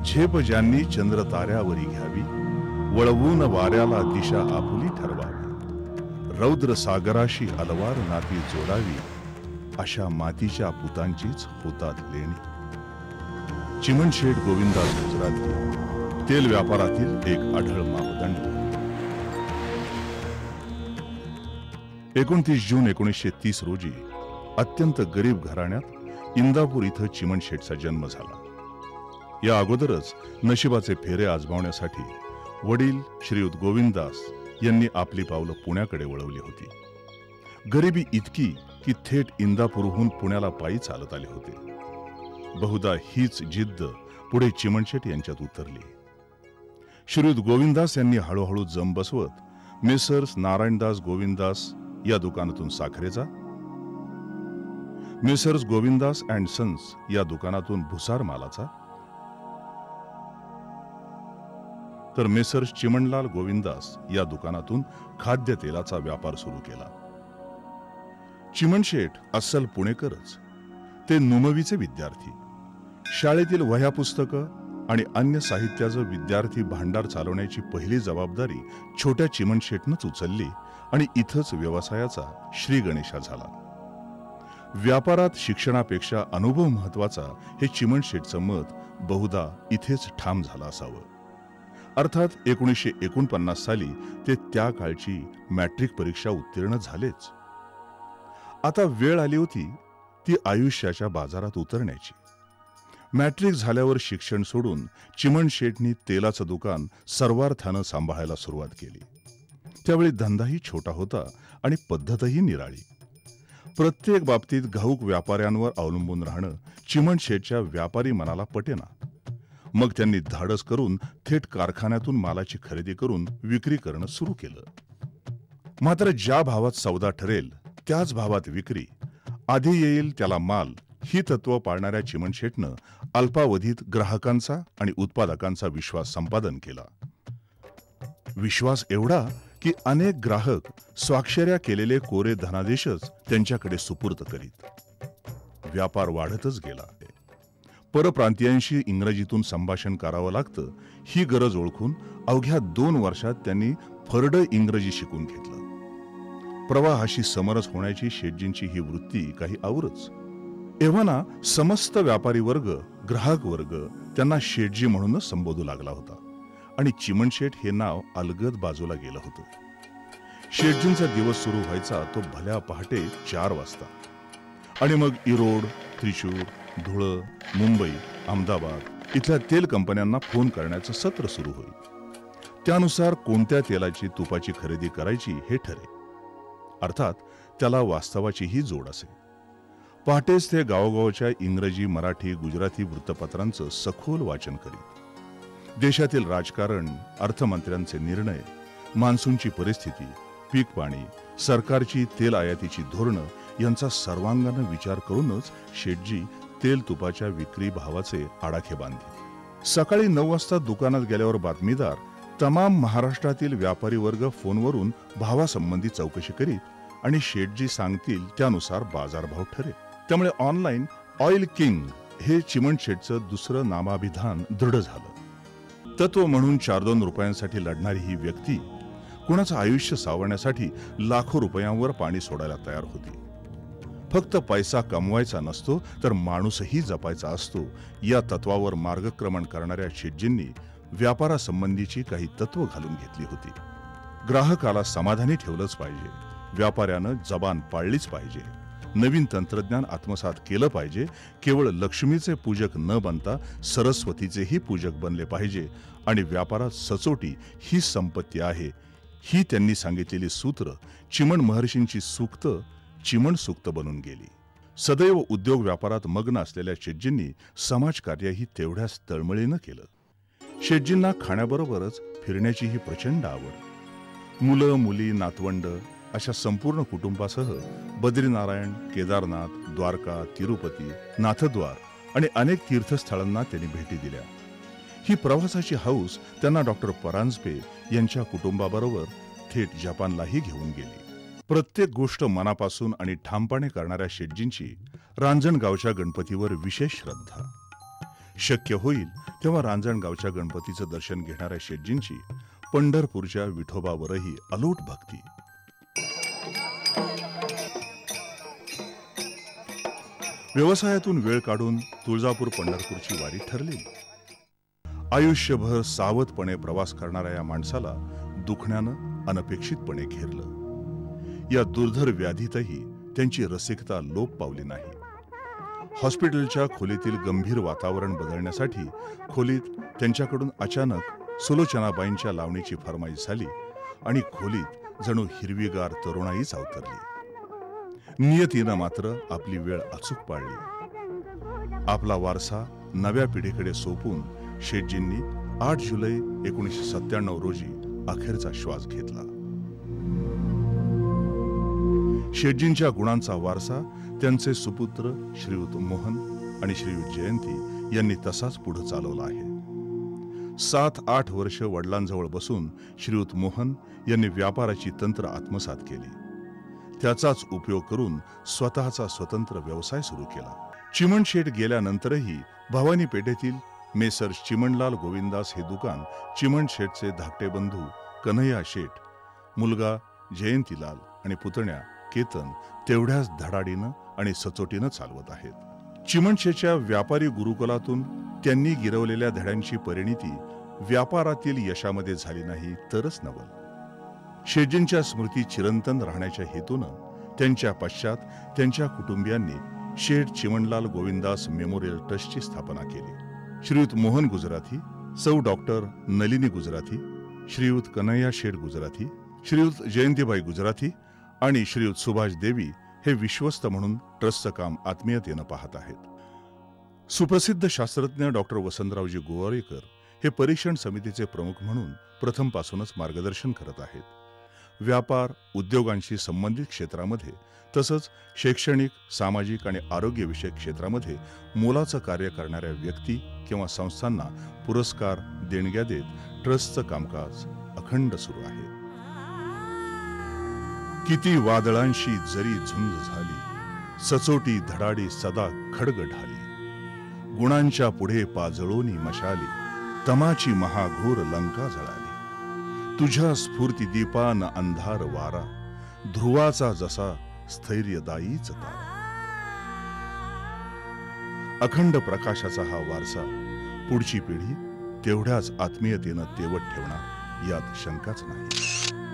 झेप ज्यांनी चंद्र ताऱ्यावरी घ्यावी, वळवून वाऱ्याला दिशा आपुली ठरवावी, रौद्र सागराशी अलवार नाती जोडावी, अशा मातीच्या पुतांचीच होतात लेणी. चिमणशेठ गोविंदास गुजराती, तेल व्यापारातील एक आढळ मापदंड. 29 जून 1930 रोजी अत्यंत गरीब घराण्यात इंदापूर इथं चिमणशेठचा जन्म झाला. या अगोदरच नशिबाचे फेरे आजमावण्यासाठी वडील श्रीयुत गोविंदास यांनी आपली पावलं पुण्याकडे वळवली होती. गरिबी इतकी की थेट इंदापूरहून पुण्याला पायी चालत आले होते. बहुधा हीच जिद्द पुढे चिमणशेठ यांच्यात उतरली. श्रीयुत गोविंदास यांनी हळूहळू जम बसवत मेसर्स नारायणदास गोविंदास या दुकानातून साखरेचा, मेसर्स गोविंदास अँड सन्स या दुकानातून भुसार मालाचा, तर मेसर्स चिमणलाल गोविंदास या दुकानातून खाद्य तेलाचा व्यापार सुरू केला. चिमणशेठ अस्सल पुणेकरच. ते नुमवीचे विद्यार्थी. शाळेतील वह्या पुस्तकं आणि अन्य साहित्याचं विद्यार्थी भांडार चालवण्याची पहिली जबाबदारी छोट्या चिमणशेठनंच उचलली आणि इथंच व्यवसायाचा श्री गणेशा झाला. व्यापारात शिक्षणापेक्षा अनुभव महत्वाचा हे चिमणशेठचं मत बहुधा इथेच ठाम झालं असावं. अर्थात 1949 साली ते त्या काळची मॅट्रिक परीक्षा उत्तीर्ण झालेच. आता वेळ आली होती ती आयुष्याच्या बाजारात उतरण्याची. मॅट्रिक झाल्यावर शिक्षण सोडून चिमणशेठनी तेलाचं दुकान सर्वार्थानं सांभाळायला सुरुवात केली. त्यावेळी धंदाही छोटा होता आणि पद्धतही निराळी. प्रत्येक बाबतीत घाऊक व्यापाऱ्यांवर अवलंबून राहणं चिमणशेठच्या व्यापारी मनाला पटेना. मग त्यांनी धाडस करून थेट कारखान्यातून मालाची खरेदी करून विक्री करणं सुरू केलं. मात्र ज्या भावात सौदा ठरेल त्याच भावात विक्री, आधी येईल त्याला माल, ही तत्व पाळणाऱ्या चिमणशेठनं अल्पावधीत ग्राहकांचा आणि उत्पादकांचा विश्वास संपादन केला. विश्वास एवढा की अनेक ग्राहक स्वाक्षऱ्या केलेले कोरे धनादेशच त्यांच्याकडे सुपूर्द करीत. व्यापार वाढतच गेला. परप्रांतीयांशी इंग्रजीतून संभाषण करावं लागतं ही गरज ओळखून अवघ्या 2 वर्षात त्यांनी फरड इंग्रजी शिकून घेतलं. प्रवाहाशी समरस होण्याची शेटजींची ही वृत्ती काही औरच. एव्हाना समस्त व्यापारी वर्ग, ग्राहक वर्ग त्यांना शेटजी म्हणूनच संबोधू लागला होता आणि चिमणशेठ हे नाव अलगद बाजूला गेलं होतं. शेटजींचा दिवस सुरू व्हायचा तो भल्या पहाटे 4 वाजता आणि मग इरोड, त्रिशूर, धुळं, मुंबई, अहमदाबाद इथल्या तेल कंपन्यांना फोन करण्याचं सत्र सुरू होईल. त्यानुसार कोणत्या तेलाची तुपाची खरेदी करायची हे ठरे. अर्थात त्याला वास्तवाचीही जोड असे. पहाटेच ते गावोगावच्या इंग्रजी, मराठी, गुजराती वृत्तपत्रांचं सखोल वाचन करीत. देशातील राजकारण, अर्थमंत्र्यांचे निर्णय, मान्सूनची परिस्थिती, पीक पाणी, सरकारची तेल आयातीची धोरणं यांचा सर्वांगानं विचार करूनच शेटजी तेल तुपाच्या विक्री भावाचे आडाखे बांधले. सकाळी 9 वाजता दुकानात गेल्यावर बातमीदार तमाम महाराष्ट्रातील व्यापारी वर्ग फोनवरून भावासंबंधी चौकशी करीत आणि शेटजी सांगतील त्यानुसार बाजारभाव ठरेल. त्यामुळे ऑनलाईन ऑइल किंग हे चिमणशेठचं दुसरं नामाभिधान दृढ झालं. तत्व म्हणून 4-2 रुपयांसाठी लढणारी ही व्यक्ती कुणाचं आयुष्य सावरण्यासाठी लाखो रुपयांवर पाणी सोडायला तयार होती. फक्त पैसा कमवायचा नसतो तर माणूसही जपायचा असतो या तत्वावर मार्गक्रमण करणाऱ्या शेटजींनी व्यापारासंबंधीची काही तत्व घालून घेतली होती. ग्राहकाला समाधानी ठेवलंच पाहिजे, व्यापाऱ्यानं जबान पाळलीच पाहिजे, नवीन तंत्रज्ञान आत्मसात केलं पाहिजे, केवळ लक्ष्मीचे पूजक न बनता सरस्वतीचेही पूजक बनले पाहिजे आणि व्यापारात सचोटी ही संपत्ती आहे, ही त्यांनी सांगितलेली सूत्र चिमण महर्षींची सूक्त चिमण सूक्त बनून गेली. सदैव उद्योग व्यापारात मग्न असलेल्या शेटजींनी समाजकार्यही तेवढ्याच तळमळीनं केलं. शेटजींना खाण्याबरोबरच फिरण्याचीही प्रचंड आवड. मुलं, मुली, नातवंड अशा संपूर्ण कुटुंबासह बद्रीनारायण, केदारनाथ, द्वारका, तिरुपती, नाथद्वार आणि अनेक तीर्थस्थळांना त्यांनी भेटी दिल्या. ही प्रवासाची हौस त्यांना डॉक्टर परांजपे यांच्या कुटुंबाबरोबर थेट जपानलाही घेऊन गेली. प्रत्येक गोष्ट मनापासून आणि ठामपणे करणाऱ्या शेटजींची रांजणगावच्या गणपतीवर विशेष श्रद्धा. शक्य होईल तेव्हा रांजणगावच्या गणपतीचं दर्शन घेणाऱ्या शेटजींची पंढरपूरच्या विठोबावरही अलोट भक्ती. व्यवसायातून वेळ काढून तुळजापूर पंढरपूरची वारी ठरली. आयुष्यभर सावधपणे प्रवास करणाऱ्या या माणसाला दुखण्यानं अनपेक्षितपणे घेरलं. या दुर्धर व्याधीतही त्यांची रसिकता लोप पावली नाही. हॉस्पिटलच्या खोलीतील गंभीर वातावरण बदलण्यासाठी खोलीत त्यांच्याकडून अचानक सुलोचनाबाईंच्या लावणीची फरमाईश झाली आणि खोलीत जणू हिरवीगार तरुणाईच अवतरली. नियतीनं मात्र आपली वेळ अचूक पाळली. आपला वारसा नव्या पिढीकडे सोपवून शेटजींनी 8 जुलै 1997 रोजी अखेरचा श्वास घेतला. शेटजींच्या गुणांचा वारसा त्यांचे सुपुत्र श्रीयुत मोहन आणि श्रीयुत जयंती यांनी तसाच पुढे चालवला आहे. 7-8 वर्ष वडिलांजवळ बसून श्रीयुत मोहन यांनी व्यापाराची तंत्र आत्मसात केली. त्याचाच उपयोग करून स्वतःचा स्वतंत्र व्यवसाय सुरू केला. चिमणशेठ गेल्यानंतरही भवानी पेठेतील मेसर चिमणलाल गोविंदास हे दुकान चिमणशेठचे धाकटे बंधू कन्हैया शेठ, मुलगा जयंतीलाल आणि पुतण्या केतन तेवढ्याच धडाडीनं आणि सचोटीनं चालवत आहेत. चिमणशेठच्या व्यापारी गुरुकुलातून त्यांनी गिरवलेल्या धड्यांची परिणिती व्यापारातील यशामध्ये झाली नाही तरच नवल. शेटजींच्या स्मृती चिरंतन राहण्याच्या हेतूनं त्यांच्या पश्चात त्यांच्या कुटुंबियांनी शेठ चिमणलाल गोविंदास मेमोरियल ट्रस्टची स्थापना केली. श्रीयुत मोहन गुजराथी, सौ डॉक्टर नलिनी गुजराथी, श्रीयुत कन्हैया शेठ गुजराथी, श्रीयुत जयंतीबाई गुजराथी आणि श्रीयुत सुभाष देवी हे विश्वस्त म्हणून ट्रस्टचं काम आत्मीयतेनं पाहत आहेत. सुप्रसिद्ध शास्त्रज्ञ डॉक्टर वसंतरावजी गोवारीकर हे परीक्षण समितीचे प्रमुख म्हणून प्रथमपासूनच मार्गदर्शन करत आहेत. व्यापार उद्योगांशी संबंधित क्षेत्रामध्ये तसंच शैक्षणिक, सामाजिक आणि आरोग्यविषयक क्षेत्रामध्ये मोलाचं कार्य करणाऱ्या व्यक्ती किंवा संस्थांना पुरस्कार, देणग्या देत ट्रस्टचं कामकाज अखंड सुरू आहे. किती वादळांशी जरी झुंज झाली, सचोटी धडाडी सदा खडग ढाली. गुणांच्या पुढे पाजळोनी मशाली, तमाची महाघोर लंका जळाली. तुझ्या स्फूर्ती दीपान अंधार वारा, ध्रुवाचा जसा स्थैर्यदायीच तारा. अखंड प्रकाशाचा हा वारसा पुढची पिढी तेवढ्याच आत्मीयतेनं तेवत ठेवणार यात शंकाच नाही.